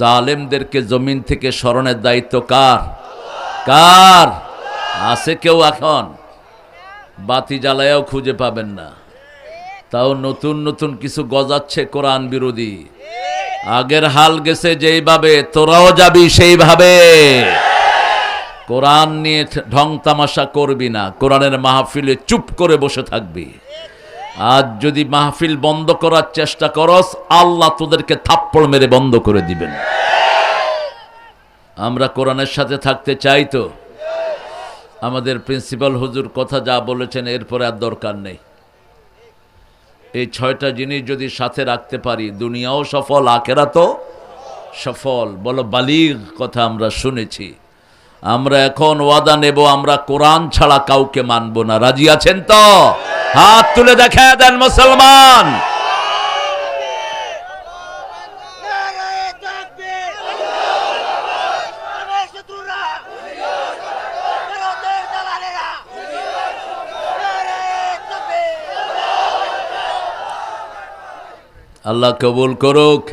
জালেমদেরকে জমিন থেকে সরানোর দায়িত্ব কার? কার? আছে কেউ? এখন বাতি জ্বালায়াও খুঁজে পাবেন না। তাও নতুন নতুন কিছু গজাচ্ছে কোরআন বিরোধী। আগের হাল গেছে যেইভাবে, তোরাও যাবি সেইভাবে। কোরআন নিয়ে ঢং তামাশা করবি না, কোরআনের মাহফিলে চুপ করে বসে থাকবি। আজ যদি মাহফিল বন্ধ করার চেষ্টা করস, আল্লাহ তোদেরকে থাপ্পড় মেরে বন্ধ করে দিবেন। আমরা কোরআনের সাথে থাকতে চাই তো। আমাদের প্রিন্সিপাল হুজুর কথা যা বলেছেন এরপরে আর দরকার নেই। এই 6টা জিনিস যদি সাথে রাখতে পারি, দুনিয়াও সফল, আখিরাতও সফল। বলো বালিগ কথা আমরা শুনেছি। আমরা এখন ওয়াদা নেব, আমরা কোরআন ছাড়া কাউকে মানব না। রাজি আছেন তো? হাত তুলে দেখা দেন মুসলমান। আল্লাহ কবুল করুক।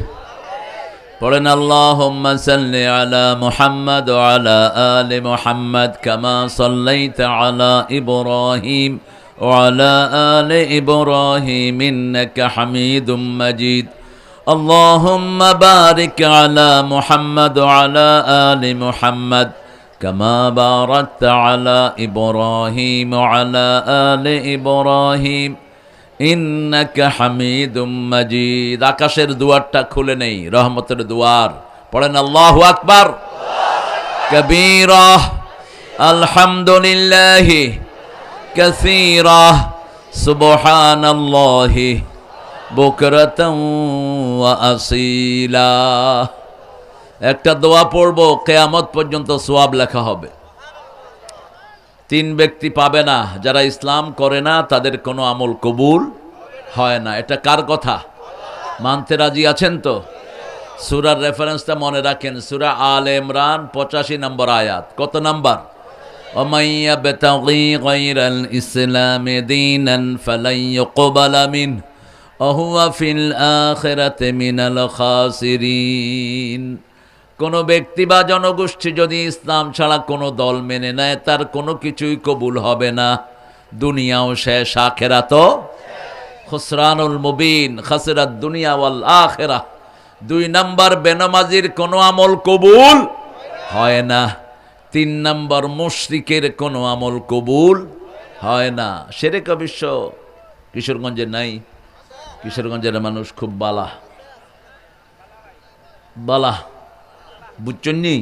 পড়েন আল্লাহুম্মা সাল্লি আলা মুহাম্মাদ ওয়া আলা আলি মুহাম্মাদ কামা সাল্লাইতা আলা ইব্রাহিম ওয়া আলা আলি ইব্রাহিম ইন্নাকা হামিদুম মাজিদ। আল্লাহুম্মা বারিক আলা মুহাম্মাদ ওয়া আলা আলি মুহাম্মাদ কামা বারাকতা আলা ইব্রাহিম ওয়া আলা আলি ইব্রাহিম ইন্নাকা হামিদুম মাজিদ। আকাশের দুয়ারটা খুলে নেই, রহমতের দুয়ার। পড়েন আল্লাহু আকবার কবীরা আলহামদুলিল্লাহি কাসীরা সুবহানাল্লাহি বুকরাতাও ওয়া আসীলা। একটা দোয়া পড়বো, কিয়ামত পর্যন্ত সওয়াব লেখা হবে। 3 ব্যক্তি পাবে না, যারা ইসলাম করে না, তাদের কোনো আমল কবুল হয় না। এটা কার কথা? মানতে রাজি আছেন তো? সূরার রেফারেন্সটা মনে রাখেন, সূরা আলে ইমরান 85 নম্বর আয়াত। কত নাম্বার? ওয়ামান ইয়াবতাগি গায়রাল ইসলামি দীনান ফালান ইউকবালা মিনহু ওয়া হুয়া ফিল আখিরাতি মিনাল খাসিরিন। কোনো ব্যক্তি বা জনগোষ্ঠী যদি ইসলাম ছাড়া কোনো দল মেনে নেয়, তার কোনো কিছুই কবুল হবে না। দুনিয়াও শেষ, আখিরাতও খুসরানুল মুবিন, খাসিরাত দুনিয়া ওয়াল আখিরাহ। 2 নাম্বার, বেনামাজির কোনো আমল কবুল হয় না। 3 নাম্বার, মুশরিকের কোনো আমল কবুল হয় না। শিরক বিশ্ব কিশোরগঞ্জে নাই। কিশোরগঞ্জের মানুষ খুব বালা বালা, বুঝছেন নি?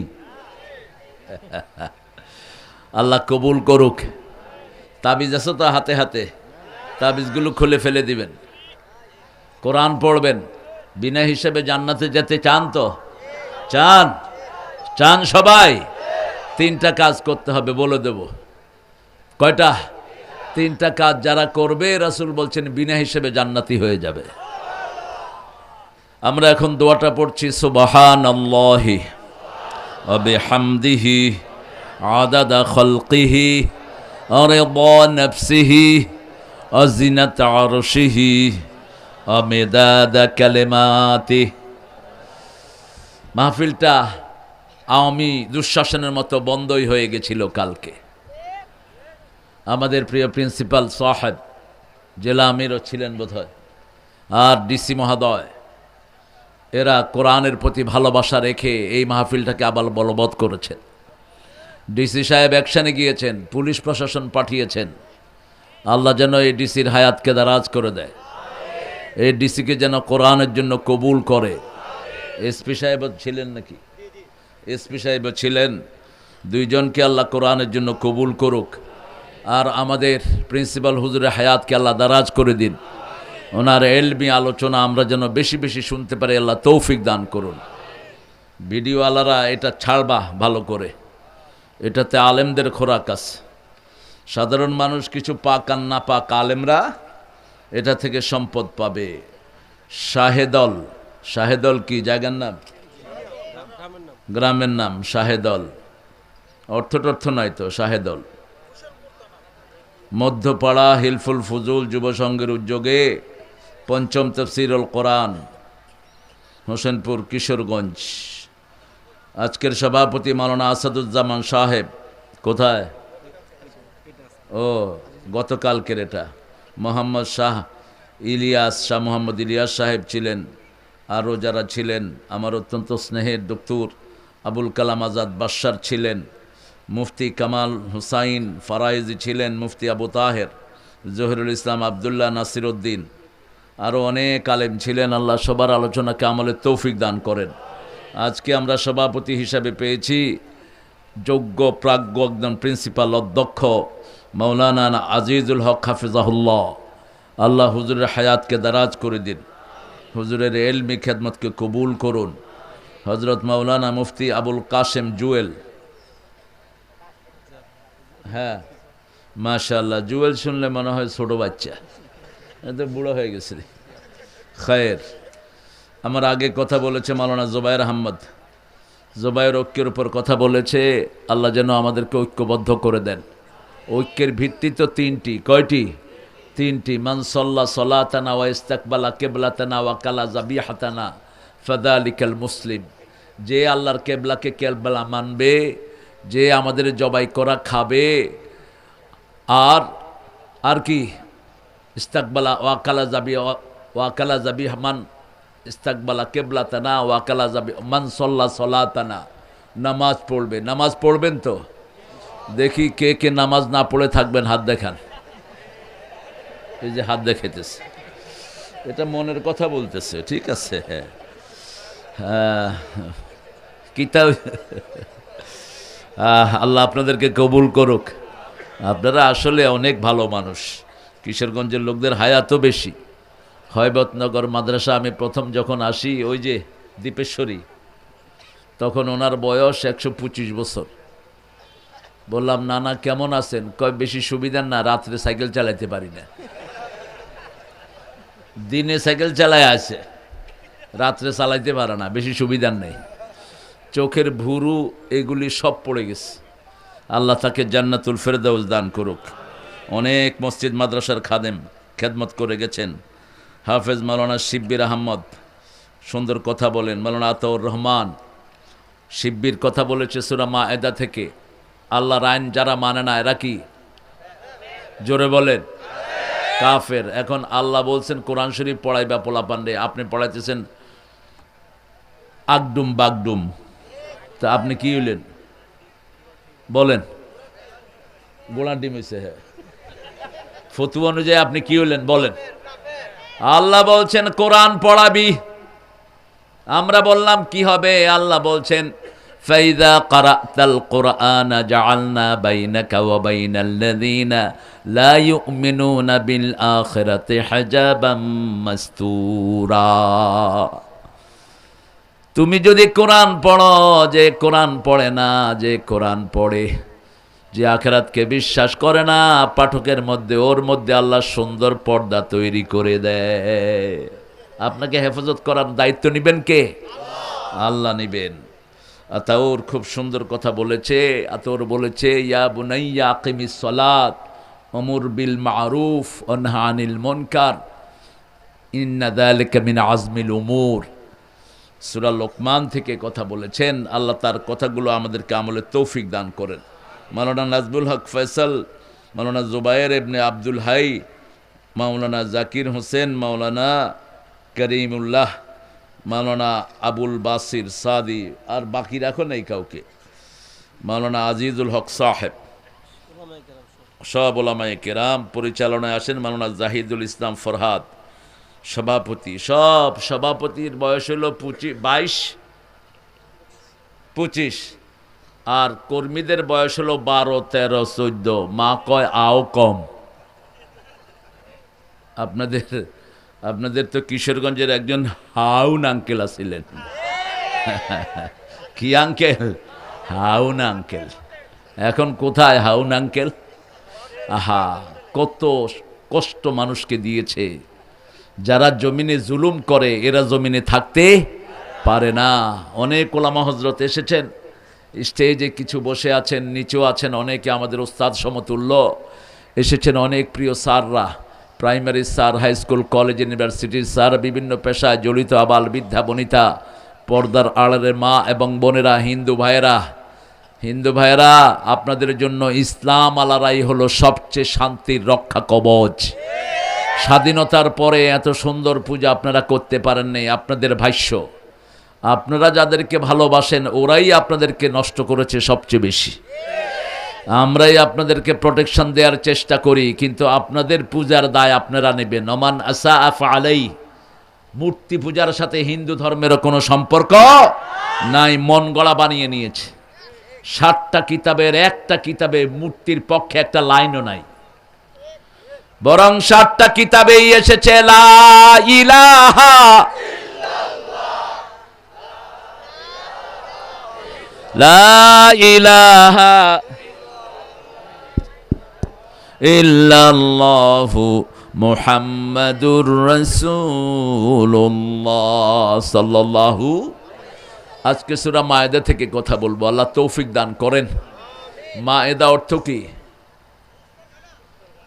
আল্লাহ কবুল করুক। তাবিজ আছে তো হাতে হাতে, তাবিজগুলো খুলে ফেলে দিবেন। কোরআন পড়বেন। বিনা হিসেবে জান্নাতে যেতে চান তো? চান? চান সবাই? 3টা কাজ করতে হবে, বলে দেব। কয়টা? 3টা কাজ যারা করবে, রাসূল বলছেন বিনা হিসেবে জান্নাতি হয়ে যাবে। আমরা এখন দোয়াটা পড়ছি, সুবহানাল্লাহি ওয়া বিহামদিহি আদাদা খালকিহি ওয়া রিদা নাফসিহি ওয়া জিনাতা আরশিহি ওয়া মিদাদা কালিমাতিহি। মাহফিলটা আওয়ামী দুঃশাসনের মতো বন্ধই হয়ে গেছিল কালকে। আমাদের প্রিয় প্রিন্সিপাল সাহেব, জেলা আমিরও ছিলেন বোধহয়, আর ডিসি মহোদয়, এরা কোরআনের প্রতি ভালোবাসা রেখে এই মাহফিলটাকে আবার বলবৎ করেছেন। ডিসি সাহেব অ্যাকশনে গিয়েছেন, পুলিশ প্রশাসন পাঠিয়েছেন। আল্লাহ যেন এই ডিসির হায়াতকে দারাজ করে দেয়, এই ডিসিকে যেন কোরআনের জন্য কবুল করে। এসপি সাহেব ছিলেন নাকি? এসপি সাহেব ছিলেন। 2 জনকে আল্লাহ কোরআনের জন্য কবুল করুক। আর আমাদের প্রিন্সিপাল হুজুরের হায়াতকে আল্লাহ দারাজ করে দিন। ওনার এলমি আলোচনা আমরা যেন বেশি বেশি শুনতে পারি, আল্লাহ তৌফিক দান করুন। ভিডিওওয়ালারা এটা ছাড়বা ভালো করে, এটাতে আলেমদের খোরাক আছে। সাধারণ মানুষ কিছু পাক আর না পাক, আলেমরা এটা থেকে সম্পদ পাবে। শাহেদল, শাহেদল কি জায়গার নাম? গ্রামের নাম শাহেদল। অর্থ নয় তো, শাহেদল। মধ্যপাড়া হিলফুল ফুজুল যুব সংঘের উদ্যোগে 5ম তাফসীরুল কোরআন হোসেনপুর কিশোরগঞ্জ। আজকের সভাপতি মাওলানা আসাদুজ্জামান সাহেব কোথায়? ও গতকালকের এটা। মোহাম্মদ শাহ মোহাম্মদ ইলিয়াস সাহেব ছিলেন, আরও যারা ছিলেন আমার অত্যন্ত স্নেহের ডক্টর আবুল কালাম আজাদ বাশার ছিলেন, মুফতি কামাল হুসাইন ফারাইজি ছিলেন, মুফতি আবু তাহের, জহিরুল ইসলাম আবদুল্লাহ নাসির উদ্দিন, আরও অনেক আলেম ছিলেন। আল্লাহ সবার আলোচনাকে আমলের তৌফিক দান করেন। আজকে আমরা সভাপতি হিসাবে পেয়েছি যোগ্য প্রাজ্ঞ একজন প্রিন্সিপাল অধ্যক্ষ মাওলানা আজিজুল হক হাফিজাহুল্লাহ। আল্লাহ হুজুরের হায়াতকে দারাজ করে দিন, হুজুরের এলমি খেদমতকে কবুল করুন। হজরত মাওলানা মুফতি আবুল কাসেম জুয়েল, হ্যাঁ মাশাআল্লাহ, জুয়েল শুনলে মনে হয় ছোট বাচ্চা, এত বুড়ো হয়ে গেছে। খায়ের, আমার আগে কথা বলেছে মাওলানা জুবায়ের আহমদ, জুবায়ের ঐক্যের উপর কথা বলেছে। আল্লাহ যেন আমাদেরকে ঐক্যবদ্ধ করে দেন। ঐক্যের ভিত্তি তো তিনটি। কয়টি? তিনটি। মান সাল্লা সালাতানা ওয়া ইস্তাকবালা কিবলাতানা ওয়া কালা যাবিহাতানা ফাযালিকাল মুসলিম। যে আল্লাহর কেবলাকে কেবলা মানবে, যে আমাদের জবাই করা খাবে, আর কি ইস্তাকবালা ওয়াকালা যাবি মান ইস্তাকবালা কেবলাতানা ওয়াকালা যাবি মান সাল্লা সালাতানা, নামাজ পড়বে। নামাজ পড়বেন তো? দেখি কে কে নামাজ না পড়ে থাকবেন, হাত দেখান। এই যে হাত দেখাইতেছে, এটা মনের কথা বলতেছে, ঠিক আছে। হ্যাঁ, কিতাব আল্লাহ আপনাদেরকে কবুল করুক। আপনারা আসলে অনেক ভালো মানুষ। কিশোরগঞ্জের লোকদের হায়াতও বেশি। হয়বতনগর মাদ্রাসা আমি প্রথম যখন আসি, ওই যে দীপেশ্বরী, তখন ওনার বয়স 125 বছর। বললাম নানা কেমন আছেন? কয় বেশি সুবিধার না, রাত্রে সাইকেল চালাইতে পারি না। দিনে সাইকেল চালায় আছে, রাত্রে চালাইতে পারে না, বেশি সুবিধার নেই। চোখের ভুরু এগুলি সব পড়ে গেছে। আল্লাহ তাকে জান্নাতুল ফেরদাউস দান করুক। অনেক মসজিদ মাদ্রাসার খাদেম খেদমত করে গেছেন। হাফেজ মাওলানা শিব্বির আহমদ সুন্দর কথা বলেন। মাওলানা আতাউর রহমান শিব্বির কথা বলেছে সূরা মায়েদা থেকে। আল্লাহর আইন যারা মানে না এরা কি? জোরে বলেন, কাফের। এখন আল্লাহ বলছেন কোরআন শরীফ পড়াইবা পোলা পান্ডে, আপনি পড়াইতেছেন আগডুম বাগডুম। তা আপনি কি হইলেন বলেন? গোড়া ডিম হয়েছে। হ্যাঁ, ফতুয়া অনুযায়ী আপনি কি হইলেন বলেন? আল্লাহ বলছেন কোরআন পড়াবি। আমরা বললাম কি হবে? আল্লাহ বলছেন ফাইদা ক্বারাতাল কুরআনা জাআলনা বাইনাকা ওয়া বাইনাল্লাযীনা লা ইউমিনুনা বিল আখিরাতি হিজাবাম মাসতুরা। তুমি যদি কোরআন পড়ো, যে কোরআন পড়ে না, যে কোরআন পড়ে, যে আখিরাতকে বিশ্বাস করে না, পাঠকের মধ্যে ওর মধ্যে আল্লাহ সুন্দর পর্দা তৈরি করে দেয়। আপনাকে হেফাজত করার দায়িত্ব নিবেন কে? আল্লাহ নিবেন। আতাউর খুব সুন্দর কথা বলেছে। আতাউর বলেছে ইয়া বুনাইয়া আকিমিস সালাত ওয়ামুর বিল মারুফ ওয়া নাহি আনিল মুনকার ইন্না যালিকা মিন আজমিল উমুর। সূরা লোকমান থেকে কথা বলেছেন। আল্লাহ তার কথাগুলো আমাদেরকে আমলের তৌফিক দান করেন। মাওলানা নাজবুল হক ফয়সাল, মাওলানা জুবায়ের ইবনে আব্দুল হাই, মাওলানা জাকির হোসেন, মাওলানা করিমুল্লাহ, মাওলানা আবুল বাসির সাদি, আর বাকি রাখো নাই কাউকে, মাওলানা আজিজুল হক সাহেব, সব ওলামায়ে কেরাম। পরিচালনায় আসেন মাওলানা জাহিদুল ইসলাম ফরহাদ, সভাপতি। সব সভাপতির বয়স হলো 22-25, আর কর্মীদের বয়স হলো 12, 13, 14। মা কয় আও কম। আপনাদের তো কিশোরগঞ্জের একজন হাউন আঙ্কেল আছিলেন। কি আঙ্কেল? হাউন আঙ্কেল। এখন কোথায় হাউন আঙ্কেল? আহা, কত কষ্ট মানুষকে দিয়েছে। যারা জমিনে জুলুম করে এরা জমিনে থাকতে পারে না। অনেক ওলামা হজরত এসেছেন, স্টেজে কিছু বসে আছেন, নিচেও আছেন অনেকে আমাদের ওস্তাদ সমতুল্য, এসেছেন অনেক প্রিয় স্যাররা। Primary sir, high school, college, ইউনিভার্সিটির স্যার, বিভিন্ন পেশায় জড়িত আবাল বৃদ্ধা বনিতা, পর্দার আড়ালের মা এবং বোনেরা, হিন্দু ভাইয়েরা, আপনাদের জন্য ইসলাম আলারাই হলো সবচেয়ে শান্তির রক্ষা কবচ। স্বাধীনতার পরে এত সুন্দর পূজা আপনারা করতে পারেননি, আপনাদের ভাষ্য। আপনারা যাদেরকে ভালোবাসেন ওরাই আপনাদেরকে নষ্ট করেছে সবচেয়ে বেশি। আমরাই আপনাদেরকে প্রোটেকশন দেওয়ার চেষ্টা করি, কিন্তু আপনাদের পূজার দায় আপনারা নেবেন। ওমান আসা আলাই, মূর্তি পূজার সাথে হিন্দু ধর্মেরও কোনো সম্পর্ক নাই, মন গড়া বানিয়ে নিয়েছে। 60টা কিতাবের একটা কিতাবে মূর্তির পক্ষে একটা লাইনও নাই, বরং 60টা কিতাবেই এসেছে লা ইলাহা লা ইলাহা ইল্লাল্লাহু মুহাম্মাদুর রাসূলুল্লাহ সাল্লাল্লাহু। আজকে সূরা মায়েদা থেকে কথা বলবো, আল্লাহ তৌফিক দান করেন। মায়েদা অর্থ কি?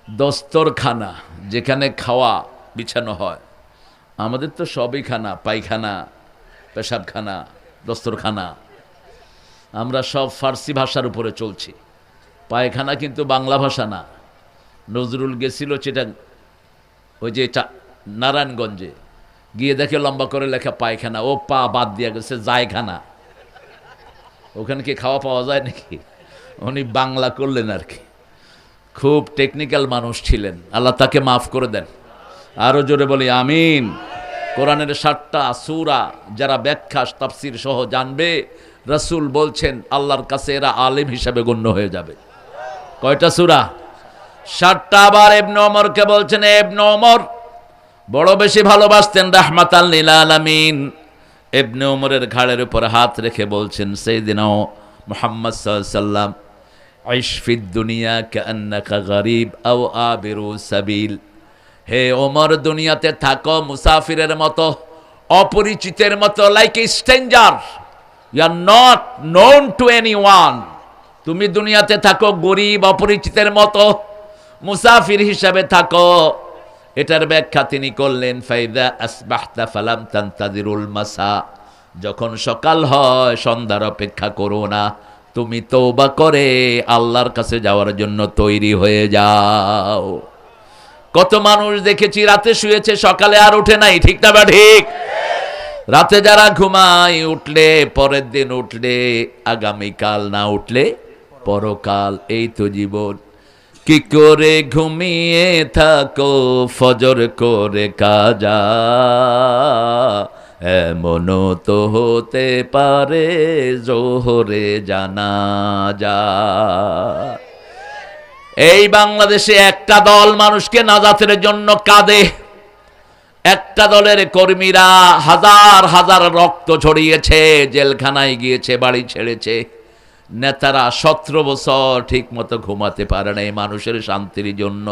দস্তরখানা, যেখানে খাওয়া বিছানো হয়। আমাদের তো সবই খানা, পায়খানা, পেশাবখানা, দস্তরখানা। আমরা সব ফার্সি ভাষার উপরে চলছি। পায়খানা কিন্তু বাংলা ভাষা না। নজরুল গেছিল চিটাং, ওই যে নারায়ণগঞ্জে, গিয়ে দেখে লম্বা করে লেখা পায়খানা, ও পা বাদ দিয়ে গেছে জায়খানা। ওখানে কি খাওয়া পাওয়া যায় নাকি? উনি বাংলা করলেন আর কি। খুব টেকনিক্যাল মানুষ ছিলেন, আল্লাহ তাকে মাফ করে দেন। আরো জোরে বলি আমিন। কোরআনের 60টা সূরা যারা ব্যাখ্যা তাফসীর সহ জানবে, রাসূল বলছেন আল্লাহর কাছে এরা আলেম হিসাবে গণ্য হয়ে যাবে। কয়টা সূরা? 60টা। আবার ইবনে ওমরকে বলছেন, ইবনে ওমর বড় বেশি ভালোবাসতেন রাহমাতাল লিল আলামিন। ইবনে ওমরের ঘাড়ের উপর হাত রেখে বলছেন, সাইয়্যিদিনা মুহাম্মদ সাল্লাল্লাহু আলাইহি ওয়াসাল্লাম, আইশ ফিদ দুনিয়া কান্নাকা গরীব আও আবিরু সাবিল। হে ওমর, দুনিয়াতে থাকো মুসাফিরের মতো, অপরিচিতের মতো, like a stranger, you are not known to anyone. তুমি দুনিয়াতে থাকো গরীব, অপরিচিতের মতো, মুসাফির হিসাবে থাকো। এটার ব্যাখ্যা তিনি করলেন, ফাইদা আসবাহতা ফালাম তানতাদিরুল মাসা। যখন সকাল হয় সন্ধ্যার অপেক্ষা করো না, তুমি তওবা করে আল্লাহর কাছে যাওয়ার জন্য তৈরি হয়ে যাও। কত মানুষ দেখেছি রাতে শুয়েছে, সকালে আর উঠে নাই, ঠিক না বা ঠিক? রাতে যারা ঘুমায়, উঠলে পরের দিন, উঠলে আগামীকাল, না উঠলে পরকাল। এই তো জীবন। কি করে ঘুমিয়ে থাকো ফজর করে কাজা, এমনও তো হতে পারে জোহরে জানাজা। এই বাংলাদেশে একটা দল মানুষকে নাজাতের জন্য কাঁদে। একটা দলের কর্মীরা হাজার হাজার রক্ত ঝরিয়েছে, জেলখানায় গিয়েছে, বাড়ি ছেড়েছে। নেতারা 17 বছর ঠিক মতো ঘুমাতে পারে না এই মানুষের শান্তির জন্য।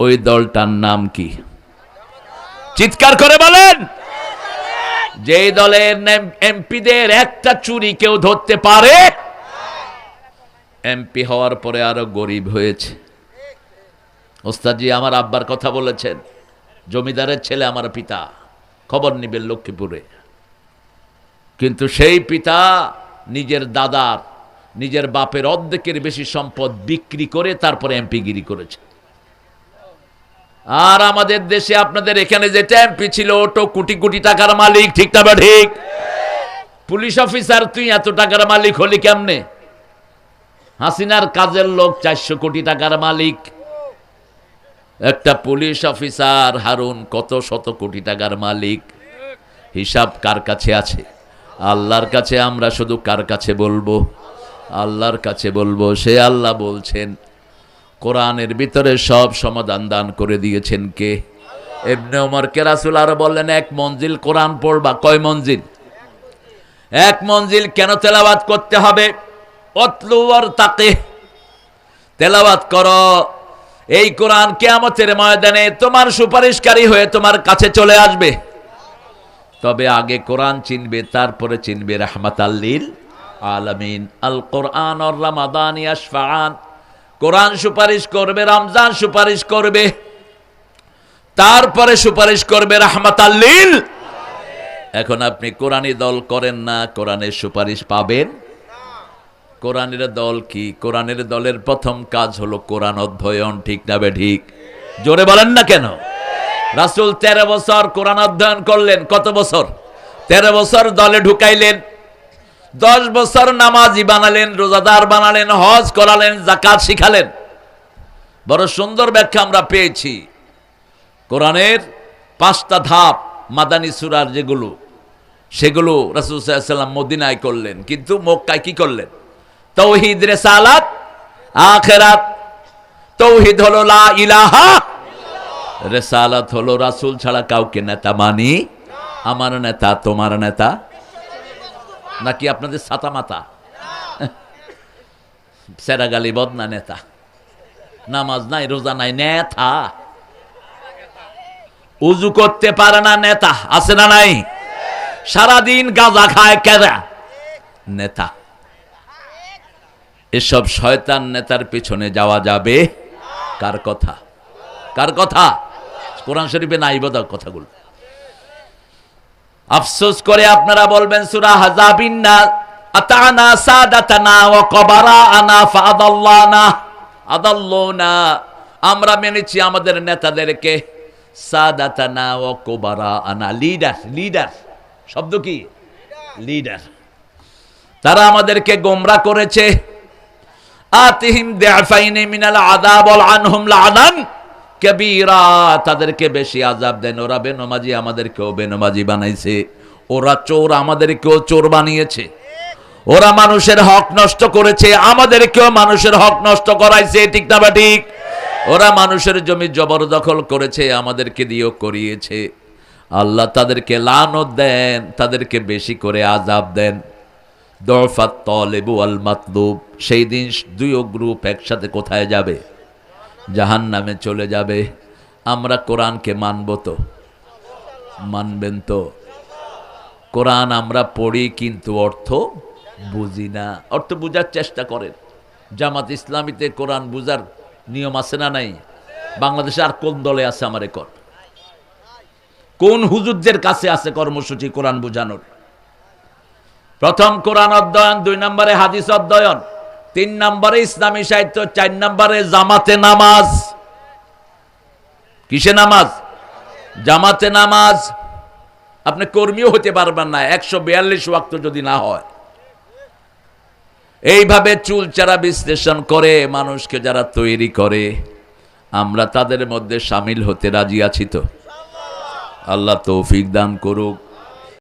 ওই দলটার নাম কি? চিৎকার করে বলেন। যে দলের এমপিদের একটা চুরি কেউ ধরতে পারে, এমপি হওয়ার পরে আরো গরিব হয়েছে। ওস্তাদজি আমার আব্বার কথা বলেছেন, জমিদারের ছেলে আমার পিতা, খবর নিবেন লক্ষ্মীপুরে। কিন্তু সেই পিতা নিজের দাদার, নিজের বাপের অর্ধেকের বেশি সম্পদ বিক্রি করে তারপরে এমপিগিরি করেছে। আর আমাদের দেশে আপনাদের এখানে যেটা এমপি ছিল ওটা কোটি কোটি টাকার মালিক, ঠিক না? ঠিক। পুলিশ অফিসার তুই এত টাকার মালিক হলি কেমনে? হাসিনার কাজের লোক 400 কোটি টাকার মালিক। একটা পুলিশ অফিসার হারুন কত শত কোটি টাকার মালিক। হিসাব কার কাছে আছে? আল্লাহর কাছে। আমরা শুধু কার কাছে বলবো? আল্লাহর কাছে বলবো। সে আল্লাহ বলছেন, কোরআনের ভিতরে সব সমাধান দান করে দিয়েছেন কে? ইবনে ওমরকে রাসূল আর বললেন, এক মঞ্জিল কোরআন পড়বা। কয় মঞ্জিল? এক মঞ্জিল। কেন তেলাওয়াত করতে হবে? অতলু ওয়ারতাকি, তেলাওয়াত করো। এই কোরআন কিয়ামতের ময়দানে তোমার সুপারিশকারী হয়ে তোমার কাছে চলে আসবে। তবে আগে কোরআন চিনবে, তারপরে চিনবে রাহমাতাল লিল আলামিন। আল কোরআন আর রমাদান ইয়াশফাআন। কোরআন সুপারিশ করবে, রমজান সুপারিশ করবে। তারপরে সুপারিশ করবে রাহমাতাল লিল। এখন আপনি কোরআনী দল করেন না, কোরআনের সুপারিশ পাবেন? কোরআনের দল কি? কোরআনের দলের প্রথম কাজ হলো কোরআন অধ্যয়ন, ঠিক না ঠিক? জোরে বলেন না কেন? রাসূল 13 বছর কোরআন অধ্যয়ন করলেন। কত বছর? 13 বছর দলে ঢুকাইলেন। 10 বছর নামাজি বানালেন, রোজাদার বানালেন, হজ করালেন, যাকাত শিখালেন। বড় সুন্দর ব্যাখ্যা আমরা পেয়েছি। কোরআনের 5টা ধাপ মাদানী সূরার যেগুলো, সেগুলো রাসূল সাল্লাল্লাহু আলাইহি ওয়াসাল্লাম মদিনায় করলেন, কিন্তু মক্কায় কি করলেন? তাওহীদ, রিসালাত, আখিরাত। তাওহীদ হলো লা ইলাহা, রিসালাত হলো রাসূল ছাড়া কাউকে নেতা মানি। আমার নেতা তোমার নেতা নাকি আপনাদের ছাতা মাতা? সেরাগালি বদনা নেতা, নামাজ নাই, রোজা নাই, নেতা। উজু করতে পারে না, নেতা। আছে না নাই? সারাদিন গাঁজা খায়, কেদা নেতা। এসব শয়তান নেতার পিছনে যাওয়া যাবে? কার কথা? কার কথা? কোরআন শরীফে নাই বোধহয় কথাগুলো। আফসোস করে আপনারা বলবেন সূরা আহজাবিন না, আতানা সাদাতানা ওয়া কবারানা ফাআদাল্লানা আদাল্লুনা। আমরা মেনেছি আমাদের নেতাদেরকে, সাদাতানা ওয়া কবারানা, লিডার। লিডার শব্দ কি? লিডার। তারা আমাদেরকে গোমরাহ করেছে। আতিহিম দিআফাইনি মিনাল আযাব ওয়াল আনহুম লা'নান কাবীরা। তাদেরকে বেশি আযাব দেন। ওরা বেনমাজি, আমাদেরকেও বেনমাজি বানাইছে। ওরা চোর, আমাদেরকেও চোর বানিয়েছে। ওরা মানুষের হক নষ্ট করেছে, আমাদেরকেও মানুষের হক নষ্ট করাইছে, ঠিক না বা ঠিক? ওরা মানুষের জমি জবরদখল করেছে, আমাদেরকে দিয়েও করিয়েছে। আল্লাহ তাদেরকে লানত দেন, তাদেরকে বেশি করে আযাব দেন। দরফাত তালিবু ওয়াল মাতলুব। সেই দিন দুই গ্রুপ একসাথে কোথায় যাবে? জাহান্নামে চলে যাবে। আমরা কোরআনকে মানব তো? মানবেন তো? কোরআন আমরা পড়ি কিন্তু অর্থ বুঝি না। অর্থ বুঝার চেষ্টা করেন। জামাত ইসলামীতে কোরআন বুঝার নিয়ম আছে না নাই? বাংলাদেশে আর কোন দলে আছে আমার কর? কোন হুজুরদের কাছে আছে কর্মসূচি কোরআন বুঝানোর? প্রথম কোরআন অধ্যয়ন, 2 নম্বরে হাদিস অধ্যয়ন, 3 নম্বরে ইসলামী সাহিত্য, 4 নম্বরে জামাতে নামাজ। কিসে নামাজ? জামাতে নামাজ। আপনি কর্মীও হতে পারবেন না 142 ওয়াক্ত যদি না হয়। এইভাবে চুলচারা বিশ্লেষণ করে মানুষকে যারা তৈরি করে, আমরা তাদের মধ্যে শামিল হতে রাজি আছি তো? আল্লাহ তৌফিক দান করুক।